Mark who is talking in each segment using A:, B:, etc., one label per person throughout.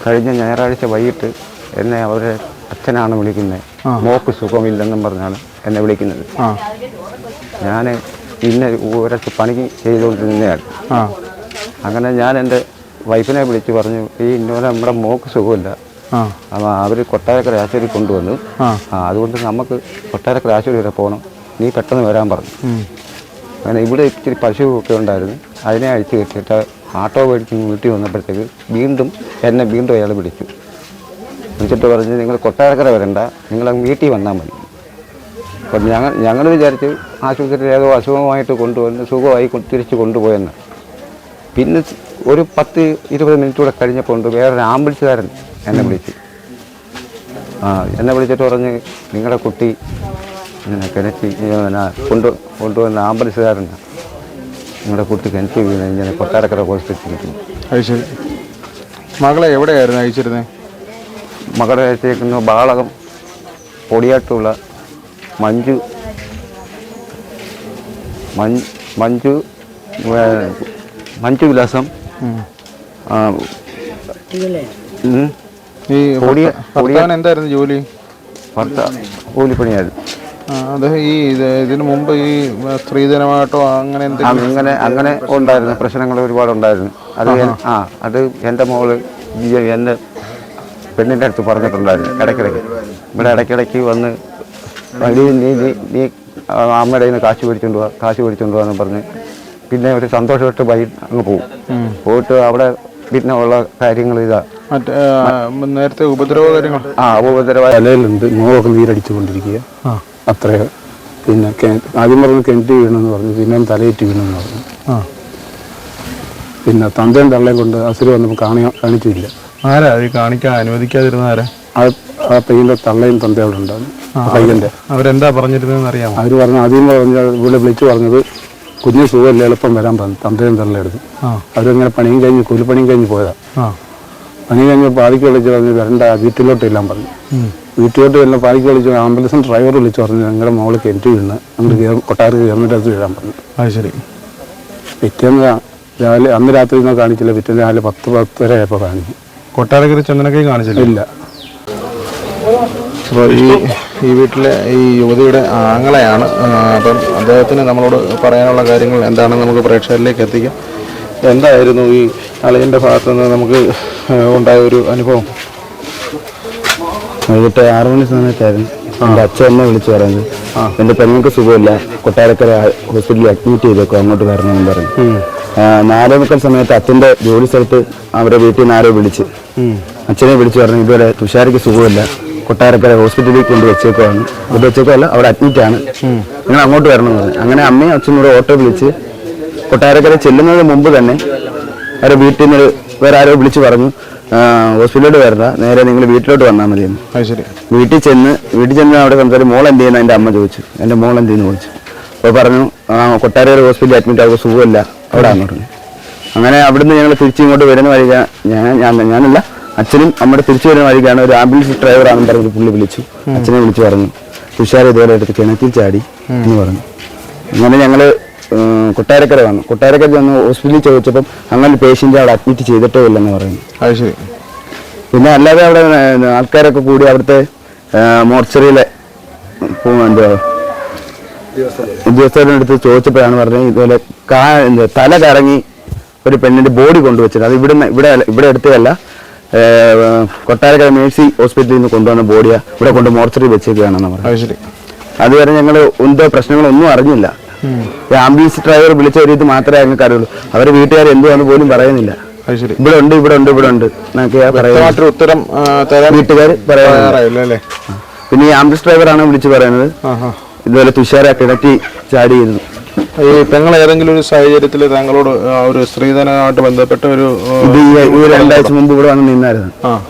A: കഴിഞ്ഞ ഞായറാഴ്ച വൈകിട്ട് എന്നെ അവരുടെ അച്ഛനാണ് വിളിക്കുന്നത്. മോക്ക് സുഖമില്ലെന്നും പറഞ്ഞാണ് എന്നെ വിളിക്കുന്നത്. ഞാൻ ഇന്ന് ഒരിടത്ത് പണി ചെയ്തുകൊണ്ടിരുന്നതാണ്. അങ്ങനെ ഞാൻ എൻ്റെ വൈഫിനെ വിളിച്ച് പറഞ്ഞു, ഈ ഇന്നലെ നമ്മുടെ മോക്ക് സുഖമില്ല, അപ്പോൾ അവർ കൊട്ടാരക്കര ആശുപത്രി കൊണ്ടുവന്നു. അതുകൊണ്ട് നമുക്ക് കൊട്ടാരക്കര ആശുപത്രി വരെ പോകണം, നീ പെട്ടെന്ന് വരാൻ പറഞ്ഞു. അങ്ങനെ ഇവിടെ ഇച്ചിരി പശുവൊക്കെ ഉണ്ടായിരുന്നു, അതിനെ അഴിച്ചു കെട്ടിയിട്ട് ആട്ടോ മേടിച്ച് വീട്ടിൽ വന്നപ്പോഴത്തേക്ക് വീണ്ടും അയാൾ വിളിച്ചിട്ട് പറഞ്ഞ്, നിങ്ങൾ കൊട്ടാരക്കര വരണ്ട, നിങ്ങൾ വീട്ടിൽ വന്നാൽ മതി. അപ്പം ഞങ്ങൾ വിചാരിച്ച് ആശുപത്രിയിൽ ഏതോ അസുഖമായിട്ട് കൊണ്ടുവന്ന് സുഖമായി തിരിച്ച് കൊണ്ടുപോയെന്ന്. പിന്നെ ഒരു 10-20 മിനിറ്റ് കൂടെ കഴിഞ്ഞപ്പോൾ ഉണ്ട് വേറൊരു ആംബുലൻസുകാരൻ എന്നെ വിളിച്ചിട്ട് പറഞ്ഞ്, നിങ്ങളുടെ കുട്ടി കിണറ്റി കൊണ്ടുവന്ന ആംബുലൻസുകാരനാണ്, നിങ്ങളുടെ കുട്ടി കിണറ്റി വീണ് ഇങ്ങനെ കൊട്ടാരക്കര ഹോസ്പിറ്റലിൽ.
B: അത് ശരി. മകളെ എവിടെയായിരുന്നു അയച്ചിരുന്നത്?
A: മകളെ അയച്ചേക്കുന്ന ബാളകം പൊടിയാട്ടുള്ള മഞ്ജു വിലാസം.
B: ഈ എന്തായിരുന്നു ജോലി?
A: കൂലിപ്പണിയായിരുന്നു.
B: അദ്ദേഹം ഇതിനു മുമ്പ് ഈ സ്ത്രീധനമായിട്ടോ അങ്ങനെ
A: അങ്ങനെ ഉണ്ടായിരുന്നു, പ്രശ്നങ്ങൾ ഒരുപാടുണ്ടായിരുന്നു. അത് എൻ്റെ മോള് എൻ്റെ പെണ്ണിൻ്റെ അടുത്ത് പറഞ്ഞിട്ടുണ്ടായിരുന്നു. ഇടയ്ക്കിടയ്ക്ക് വന്ന് നീ അമ്മയുടെ കയ്യിൽ നിന്ന് കാശ് മേടിച്ചുകൊണ്ട് പോകാന്ന് പറഞ്ഞ് പിന്നെ ഒരു സന്തോഷമായിട്ട് അങ്ങ് പോയിട്ട് അവിടെ പിന്നെ ഉള്ള കാര്യങ്ങൾ
B: നേരത്തെ ഉപദ്രവകാര്യങ്ങൾ
C: തലയിലുണ്ട്, മുഖമൊക്കെ നീരടിച്ചു കൊണ്ടിരിക്കുക, അത്രയോ. പിന്നെ ആദ്യം പറഞ്ഞ് കിണറ്റി വീണെന്ന് പറഞ്ഞു, പിന്നെ തലയേറ്റ് വീണെന്ന് പറഞ്ഞു. പിന്നെ തന്തയും തള്ളയും കൊണ്ട് അസുരം വന്നപ്പോൾ കാണിച്ചില്ല.
B: ആരാ കാണിക്കാൻ അനുവദിക്കാതിരുന്ന ആരാ?
C: ആ പയ്യൻ്റെ തള്ളയും തന്തയും അവിടെ ഉണ്ടായിരുന്നു. പയ്യൻ്റെ
B: അവരെന്താ പറഞ്ഞിരുന്നതെന്ന് അറിയാമോ?
C: അവർ പറഞ്ഞു, ആദ്യം ഇവിടെ വിളിച്ചു പറഞ്ഞത് കുഞ്ഞു സുഖമില്ല, എളുപ്പം വരാൻ പറഞ്ഞു. തന്തയും തള്ളയെടുത്ത് അവരിങ്ങനെ കൂലിപ്പണിയും കഴിഞ്ഞ് പോയതാ. പണി കഴിഞ്ഞ് പാതിക്ക് വിളിച്ച് പറഞ്ഞു, വരണ്ട, വീട്ടിലോട്ട് എല്ലാം പറഞ്ഞു. വീട്ടിലോട്ട് എല്ലാം പാതിക്ക് വിളിച്ച് ആംബുലൻസ് ഡ്രൈവർ വിളിച്ച് പറഞ്ഞു, ഞങ്ങളുടെ മോള് കിണറ്റി വീണ് അങ്ങോട്ട് കൊട്ടാരക്ക് കയറുന്നിട്ട് വീഴാൻ പറഞ്ഞു.
B: അത് ശരി.
C: പിറ്റേന്ന് രാവിലെ, അന്ന് രാത്രി ഒന്നും കാണിച്ചില്ല, പിറ്റേന്ന് രാവിലെ 10-10:30 ആയപ്പോൾ കാണിച്ചു.
B: കൊട്ടാരക്കര ചന്ദനക്കൈ കാണിച്ചില്ല?
C: ഇല്ല.
B: അപ്പോൾ ഈ വീട്ടിലെ ഈ യുവതിയുടെ ആങ്ങളെയാണ്. അപ്പം അദ്ദേഹത്തിന് നമ്മളോട് പറയാനുള്ള കാര്യങ്ങൾ എന്താണെന്ന് നമുക്ക് പ്രേക്ഷകരിലേക്ക് എത്തിക്കാം. എന്തായിരുന്നു ഈ അളിയൻ്റെ ഭാഗത്തുനിന്ന് നമുക്ക് ഉണ്ടായ ഒരു അനുഭവം?
A: വൈകിട്ട് 6 മണി സമയത്തായിരുന്നു എൻ്റെ അച്ഛനെ വിളിച്ച് പറയുന്നത്, എൻ്റെ പെങ്ങൾക്ക് സുഖമില്ല, കൊട്ടാരക്കര ഹോസ്പിറ്റലിൽ അഡ്മിറ്റ് ചെയ്തേക്കും, അങ്ങോട്ട് വരണമെന്ന് പറഞ്ഞു. 4:30 സമയത്ത് അച്ഛൻ്റെ ജോലി സ്ഥലത്ത് അവരെ വീട്ടിൽ നിന്ന് ആരോ വിളിച്ച് അച്ഛനെ വിളിച്ച് പറഞ്ഞു, ഇതുപോലെ തുഷാരിക്ക് സുഖമില്ല, കൊട്ടാരക്കര ഹോസ്പിറ്റലിൽ കൊണ്ട് വെച്ചേക്കുവാണ്, അവിടെ അഡ്മിറ്റാണ്, നിങ്ങൾ അങ്ങോട്ട് വരണമെന്ന് പറഞ്ഞു. അങ്ങനെ അമ്മയും അച്ഛനും കൂടെ ഓട്ടോ വിളിച്ച് കൊട്ടാരക്കര ചെല്ലുന്നതിന് മുമ്പ് തന്നെ അവരെ വീട്ടിൽ നിന്ന് വേറെ ആരോ വിളിച്ച് പറഞ്ഞു, ഹോസ്പിറ്റലിലോട്ട് വരണ്ട, നേരെ നിങ്ങൾ വീട്ടിലോട്ട് വന്നാൽ മതിയെന്ന്. വീട്ടിൽ ചെന്ന് അവിടെ സംസാരിച്ച് മോൾ എന്ത് ചെയ്യുന്ന എൻ്റെ അമ്മ ചോദിച്ചു, എൻ്റെ മോൾ എന്ത് ചെയ്യുന്നു ചോദിച്ചു. അപ്പോൾ പറഞ്ഞു, കൊട്ടാരക്കര ഹോസ്പിറ്റലിൽ അഡ്മിറ്റ് ആവുമ്പോൾ സുഖമില്ല, അവിടെ ആണെന്ന് പറഞ്ഞു. അങ്ങനെ അവിടുന്ന് ഞങ്ങൾ തിരിച്ചിങ്ങോട്ട് വരുന്ന വഴിക്ക് ഞാനല്ല അച്ഛനും അമ്മയുടെ തിരിച്ചു വരുന്ന വഴിക്കാണ് ഒരു ആംബുലൻസ് ഡ്രൈവറാണെന്ന് പറഞ്ഞ് പുള്ളി വിളിച്ചു. അച്ഛനെ വിളിച്ച് പറഞ്ഞു, തുഷാർ ഇതുപോലെ എടുത്ത് കിണറ്റിൽ ചാടി എന്ന് പറഞ്ഞു. അങ്ങനെ ഞങ്ങൾ കൊട്ടാരക്കര വന്നു. കൊട്ടാരക്കര വന്ന് ഹോസ്പിറ്റലിൽ ചോദിച്ചപ്പം അങ്ങനെ പേഷ്യൻ്റ് അവിടെ അഡ്മിറ്റ് ചെയ്തിട്ടേ ഇല്ലെന്ന് പറയുന്നു.
B: അത് ശരി.
A: പിന്നെ അല്ലാതെ അവിടെ ആൾക്കാരൊക്കെ കൂടി അവിടുത്തെ മോർച്ചറിയിലെ ഉദ്യോഗസ്ഥരുടെ അടുത്ത് ചോദിച്ചപ്പോഴാണ് പറഞ്ഞത്, ഇതുപോലെ തല കറങ്ങി ഒരു പെണ്ണിൻ്റെ ബോഡി കൊണ്ടുവച്ചത്, അത് ഇവിടെ എടുത്തതല്ല, കൊട്ടാരക്കര മേഴ്സി ഹോസ്പിറ്റലിൽ നിന്ന് കൊണ്ടുവന്ന ബോഡിയാണ് ഇവിടെ കൊണ്ട് മോർച്ചറി വെച്ചേക്കുകയാണെന്ന് പറഞ്ഞു. അതുവരെ ഞങ്ങൾ എന്തോ പ്രശ്നങ്ങളൊന്നും അറിഞ്ഞില്ല. ആംബുലൻസ് ഡ്രൈവർ വിളിച്ച ഒരു ഇത് മാത്രമേ ഞങ്ങൾക്ക് അറിയുള്ളൂ. അവരുടെ വീട്ടുകാർ എന്തുവാന്ന് പോലും പറയുന്നില്ല. ഇവിടെ ഉണ്ട്
B: ഉത്തരം
A: വീട്ടുകാർ പറയാറില്ല. പിന്നെ ഈ ആംബുലൻസ് ഡ്രൈവറാണ് വിളിച്ച് പറയുന്നത്, ഇതുപോലെ തുഷാര കിണറ്റി ചാടിയിരുന്നു.
B: ഈ പെങ്ങൾ ഏതെങ്കിലും ഒരു സാഹചര്യത്തിൽ താങ്കളോട് ഒരു സ്ത്രീധനമായിട്ട് ബന്ധപ്പെട്ട ഒരു
A: 2 ആഴ്ച മുമ്പ് ഇവിടെ വന്ന് നിന്നായിരുന്നു.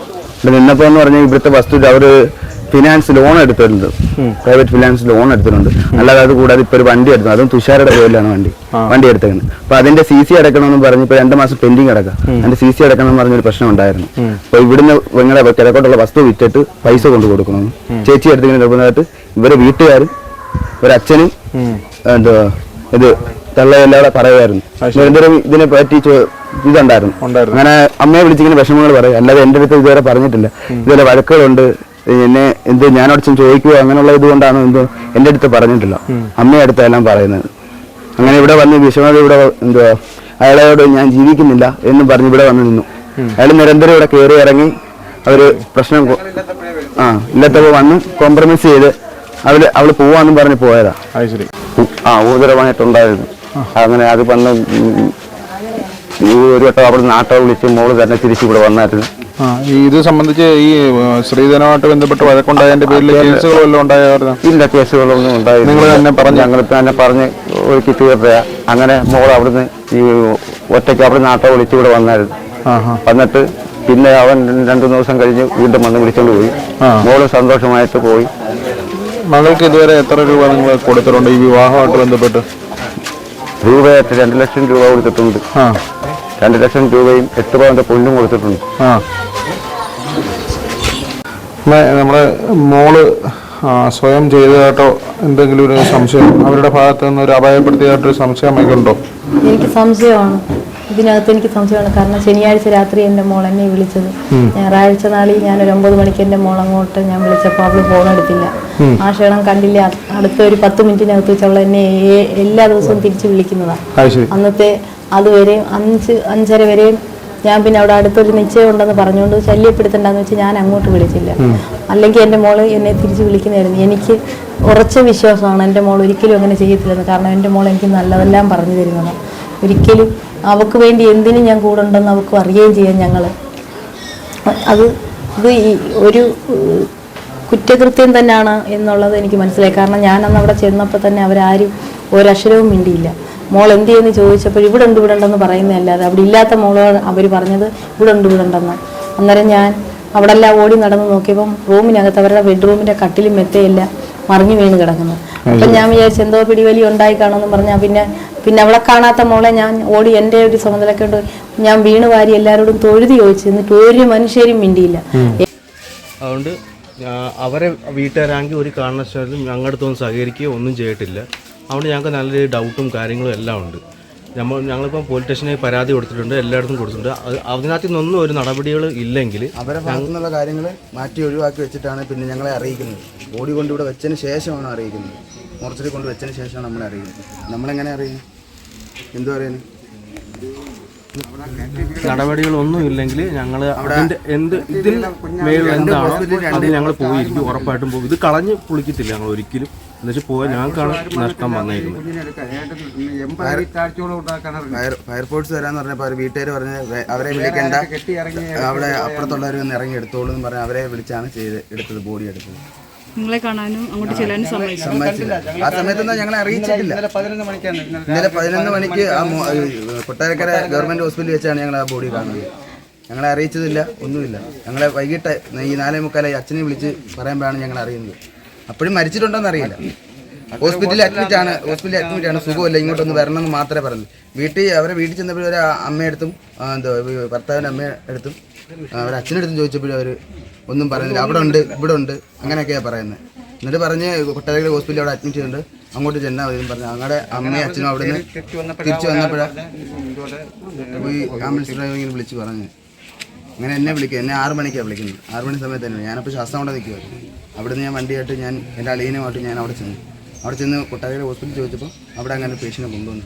A: ഇവിടെ നിന്നപ്പോ എന്ന് പറഞ്ഞാൽ ഇവിടുത്തെ വസ്തു അവർ ഫിനാൻസ് ലോൺ എടുത്തിട്ടുണ്ട്, പ്രൈവറ്റ് ഫിനാൻസ് ലോൺ എടുത്തിട്ടുണ്ട്. അല്ലാതെ അത് കൂടാതെ ഇപ്പൊ ഒരു വണ്ടി എടുത്തു, അതും തുഷാരയുടെ പേരിലാണ് വണ്ടി എടുത്തേക്കുന്നത്. അപ്പൊ അതിന്റെ CC അടക്കണമെന്ന് പറഞ്ഞ് ഇപ്പൊ 2 മാസം പെൻഡിങ് അടക്കാം, അതിന്റെ CC അടക്കണം എന്ന് പറഞ്ഞൊരു പ്രശ്നം ഉണ്ടായിരുന്നു. അപ്പൊ ഇവിടുന്ന് നിങ്ങളെ കിഴക്കോട്ടുള്ള വസ്തു വിറ്റിട്ട് പൈസ കൊണ്ടു കൊടുക്കണമെന്ന് ചേച്ചി എടുത്തിങ്ങനെ നിർബന്ധമായിട്ട് ഇവരെ വീട്ടുകാരും ഒരച്ഛനും തള്ളയെല്ലാം അവിടെ പറയുമായിരുന്നു. നിരന്തരം ഇതിനെ പറ്റി ഇതുണ്ടായിരുന്നു. അങ്ങനെ അമ്മയെ വിളിച്ചിങ്ങനെ വിഷമങ്ങൾ പറയും. അല്ലാതെ എൻ്റെ അടുത്ത് ഇതുവരെ പറഞ്ഞിട്ടില്ല. ഇതുപോലെ വഴക്കുകളുണ്ട്, എന്നെ എന്ത് ഞാനോട് ചോദിക്കുകയോ അങ്ങനെയുള്ള ഇതുകൊണ്ടാണ് എന്തോ എൻ്റെ അടുത്ത് പറഞ്ഞിട്ടില്ല. അമ്മയുടെ അടുത്തെല്ലാം പറയുന്നത്. അങ്ങനെ ഇവിടെ വന്ന് വിഷമത ഇവിടെ എന്തുവാ അയാളോട് ഞാൻ ജീവിക്കുന്നില്ല എന്നും പറഞ്ഞ് ഇവിടെ വന്ന് നിന്നു. അയാൾ നിരന്തരം ഇവിടെ കയറി ഇറങ്ങി അവര് പ്രശ്നം ഇല്ലാത്തപ്പോൾ വന്ന് കോംപ്രമൈസ് ചെയ്ത് അവള് പോവാന്നും പറഞ്ഞ് പോയതാ. ഊദരമായിട്ടുണ്ടായിരുന്നു. അങ്ങനെ അത് വന്ന് ഒരു വട്ടം അവിടെ നാട്ടോ വിളിച്ച് മോള് തന്നെ തിരിച്ച് ഇവിടെ വന്നായിരുന്നു.
B: ഇത് സംബന്ധിച്ച് ഈ സ്ത്രീധനമായിട്ട് ബന്ധപ്പെട്ട് വഴക്കുണ്ടായതിന്റെ പേരിൽ കേസുകളെല്ലാം ഉണ്ടായിരുന്നു? ഇല്ല,
A: കേസുകളൊന്നും ഉണ്ടായി.
B: നിങ്ങൾ തന്നെ പറഞ്ഞു?
A: ഞങ്ങൾ തന്നെ പറഞ്ഞ് ഒരുക്കി തീർത്തയാ. അങ്ങനെ മോൾ അവിടുന്ന് ഈ ഒറ്റയ്ക്ക് അവിടെ നാട്ടോ വിളിച്ച് ഇവിടെ വന്നായിരുന്നു. വന്നിട്ട് പിന്നെ അവൻ 2 ദിവസം കഴിഞ്ഞ് വീണ്ടും വന്ന് വിളിച്ചോണ്ട് പോയി. മോള് സന്തോഷമായിട്ട് പോയി.
B: മകൾക്ക് ഇതുവരെ എത്ര രൂപ നിങ്ങൾ കൊടുത്തിട്ടുണ്ട് ഈ വിവാഹമായിട്ട് ബന്ധപ്പെട്ട്?
A: രൂപയായിട്ട് 2 ലക്ഷം രൂപ കൊടുത്തിട്ടുണ്ട്. 2 ലക്ഷം രൂപയും 8 പവന്റെ പൊന്നും കൊടുത്തിട്ടുണ്ട്.
B: നമ്മളെ മോള് സ്വയം ചെയ്തതായിട്ടോ എന്തെങ്കിലും ഒരു സംശയം അവരുടെ ഭാഗത്ത് നിന്ന് ഒരു അപായപ്പെടുത്തിയതായിട്ടൊരു സംശയം ഉണ്ടോ?
D: എനിക്ക് സംശയമാണ്. ഇതിനകത്ത് എനിക്ക് സംശയമാണ്. കാരണം ശനിയാഴ്ച രാത്രി എൻ്റെ മോൾ എന്നെ വിളിച്ചത്. ഞായറാഴ്ച നാളിൽ ഞാനൊരു 9 മണിക്ക് എൻ്റെ മോൾ അങ്ങോട്ട് ഞാൻ വിളിച്ചപ്പോൾ അവള് ഫോൺ എടുത്തില്ല. ആ ക്ഷണം കണ്ടില്ല. അടുത്ത ഒരു 10 മിനിറ്റിനകത്ത് വെച്ച് അവൾ എന്നെ എല്ലാ ദിവസവും തിരിച്ചു വിളിക്കുന്നതാണ്. അന്നത്തെ അതുവരെ 5:30 വരെയും ഞാൻ പിന്നെ അവിടെ അടുത്തൊരു നിശ്ചയം ഉണ്ടെന്ന് പറഞ്ഞുകൊണ്ട് ശല്യപ്പെടുത്തണ്ടെന്ന് വെച്ച് ഞാൻ അങ്ങോട്ട് വിളിച്ചില്ല. അല്ലെങ്കിൽ എൻ്റെ മോള് എന്നെ തിരിച്ച് വിളിക്കുന്നതായിരുന്നു. എനിക്ക് ഉറച്ച വിശ്വാസമാണ് എൻ്റെ മോൾ ഒരിക്കലും അങ്ങനെ ചെയ്യത്തില്ലെന്ന്. കാരണം എൻ്റെ മോൾ എനിക്ക് നല്ലതെല്ലാം പറഞ്ഞു തരുന്നതാണ്. ഒരിക്കലും അവൾക്ക് വേണ്ടി എന്തിനും ഞാൻ കൂടെ ഉണ്ടെന്ന് അവൾക്ക് അറിയുകയും ചെയ്യാം. ഞങ്ങൾ ഇത് ഒരു കുറ്റകൃത്യം തന്നെയാണ് എന്നുള്ളത് എനിക്ക് മനസ്സിലായി. കാരണം ഞാനന്ന് അവിടെ ചെന്നപ്പോൾ തന്നെ അവരാരും ഒരക്ഷരവും മിണ്ടിയില്ല. മോൾ എന്ത് ചെയ്യുമെന്ന് ചോദിച്ചപ്പോൾ ഇവിടെ ഉണ്ടെന്ന് പറയുന്നതല്ലാതെ അവിടെ ഇല്ലാത്ത മോളോട് അവർ പറഞ്ഞത് ഇവിടെ ഉണ്ടെന്ന്. അന്നേരം ഞാൻ അവിടെ എല്ലാം ഓടി നടന്ന് നോക്കിയപ്പം റൂമിനകത്ത് അവരുടെ ബെഡ്റൂമിൻ്റെ കട്ടിലും മെത്തയില്ല മറിഞ്ഞു വീണ് കിടക്കുന്നു. അപ്പം ഞാൻ വിചാരിച്ചു എന്തോ പിടിവലി ഉണ്ടായി കാണുമെന്ന് പറഞ്ഞാൽ പിന്നെ അവളെ കാണാത്ത മോളെ ഞാൻ ഓടി എൻ്റെ ഒരു ചുമതലയൊക്കെ ഉണ്ട് ഞാൻ വീണ് വാരി എല്ലാവരോടും തൊഴുതി ചോദിച്ചു. എന്നിട്ട് ഒരു മനുഷ്യരും മിണ്ടിയില്ല.
E: അതുകൊണ്ട് അവരെ വീട്ടുകാരാണെങ്കിൽ ഒരു കാരണവശാലും ഞങ്ങളുടെ അടുത്തൊന്നും സഹകരിക്കുകയോ ഒന്നും ചെയ്തിട്ടില്ല. അതുകൊണ്ട് ഞങ്ങൾക്ക് നല്ലൊരു ഡൗട്ടും കാര്യങ്ങളും എല്ലാം ഉണ്ട്. ഞങ്ങളിപ്പം പോലീസ് സ്റ്റേഷനിൽ പരാതി കൊടുത്തിട്ടുണ്ട്, എല്ലായിടത്തും കൊടുത്തിട്ടുണ്ട്. അതിനകത്ത് നിന്നൊന്നും ഒരു നടപടികൾ ഇല്ലെങ്കിൽ
A: അവരെ ഭാഗത്തുനിന്നുള്ള കാര്യങ്ങൾ മാറ്റി ഒഴിവാക്കി വെച്ചിട്ടാണ് പിന്നെ ഞങ്ങളെ അറിയിക്കുന്നത്. ബോഡി കൊണ്ട് ഇവിടെ വെച്ചതിന് ശേഷമാണ് അറിയിക്കുന്നത്. മോർച്ചറി കൊണ്ട് വെച്ചതിന് ശേഷമാണ് നമ്മളെ അറിയുന്നത്. നമ്മളെങ്ങനെ അറിയും? എന്തു പറയുന്നു?
E: നടപടികളൊന്നും ഇല്ലെങ്കിൽ ഞങ്ങൾ ഇതിൽ മേൽ എന്താണോ അത് ഞങ്ങൾ പോയിരിക്കും, ഉറപ്പായിട്ടും പോകും. ഇത് കളഞ്ഞ് പൊളിക്കത്തില്ല ഞങ്ങൾ ഒരിക്കലും. എന്നുവെച്ചാൽ പോയാൽ ഞങ്ങൾക്കാണ് നഷ്ടം വന്നേക്കുന്നത്.
A: ഫയർഫോഴ്സ് വരാന്ന് പറഞ്ഞപ്പോൾ അവർ വീട്ടുകാർ പറഞ്ഞ് അവരെ വിളിക്കേണ്ട, അവിടെ അപ്പുറത്തുള്ളവർ ഒന്ന് ഇറങ്ങി എടുത്തോളൂ എന്ന് പറഞ്ഞ് അവരെ വിളിച്ചാണ് എടുത്തത്, ബോഡി എടുത്തത്.
F: നിങ്ങളെ കാണാനും അങ്ങോട്ട് ചെല്ലാനും
A: സമ്മതിച്ചില്ല. ആ സമയത്തൊന്നും ഞങ്ങളെ അറിയിച്ചിട്ടില്ല. ഇന്നലെ 11 മണിക്ക് കൊട്ടാരക്കര ഗവൺമെന്റ് ഹോസ്പിറ്റലിൽ വെച്ചാണ് ഞങ്ങൾ ആ ബോഡി കാണുന്നത്. ഞങ്ങളെ അറിയിച്ചതില്ല, ഒന്നുമില്ല. ഞങ്ങളെ വൈകിട്ട് ഈ 4:45 അച്ഛനെ വിളിച്ച് പറയുമ്പോഴാണ് ഞങ്ങൾ അറിയുന്നത്. അപ്പോഴും മരിച്ചിട്ടുണ്ടോന്ന് അറിയില്ല. ഹോസ്പിറ്റലിൽ അഡ്മിറ്റ് ആണ്, സുഖമില്ല, ഇങ്ങോട്ടൊന്ന് വരണമെന്ന് മാത്രമേ പറഞ്ഞു. അവരെ വീട്ടിൽ ചെന്നപ്പോഴും ഒരു അമ്മയെടുത്തും ഭർത്താവിൻ്റെ അമ്മയെടുത്തും അവരച്ഛനെടുത്തും ചോദിച്ചപ്പോഴും അവർ ഒന്നും പറയുന്നില്ല. അവിടെ ഉണ്ട്, ഇവിടെ ഉണ്ട്, അങ്ങനെയൊക്കെയാണ് പറയുന്നത്. എന്നിട്ട് പറഞ്ഞ് കൊട്ടാരക്കര ഹോസ്പിറ്റലിൽ അവിടെ അഡ്മിറ്റ് ചെയ്തിട്ടുണ്ട്, അങ്ങോട്ട് ചെന്നാൽ മതി പറഞ്ഞു. ഞങ്ങളുടെ അമ്മയും അച്ഛനും അവിടെ നിന്ന് തിരിച്ചു വന്നപ്പോഴാണ് ഈ ആംബുലൻസ് ഡ്രൈവറിങ്ങനെ വിളിച്ച് പറഞ്ഞു. അങ്ങനെ എന്നെ 6 മണിക്കാണ് വിളിക്കുന്നത്. 6 മണി സമയത്ത് തന്നെ ഞാനപ്പോൾ ശ്വാസം കൊണ്ട് നിൽക്കുമായിരുന്നു. അവിടെ നിന്ന് ഞാൻ വണ്ടിയായിട്ട് എൻ്റെ അളിയനുമായിട്ട് ഞാൻ അവിടെ ചെന്നു കൊട്ടാരക്കര ഹോസ്പിറ്റലിൽ ചോദിച്ചപ്പോൾ അവിടെ അങ്ങനെ പേഷ്യനെ കൊണ്ടുവന്നു.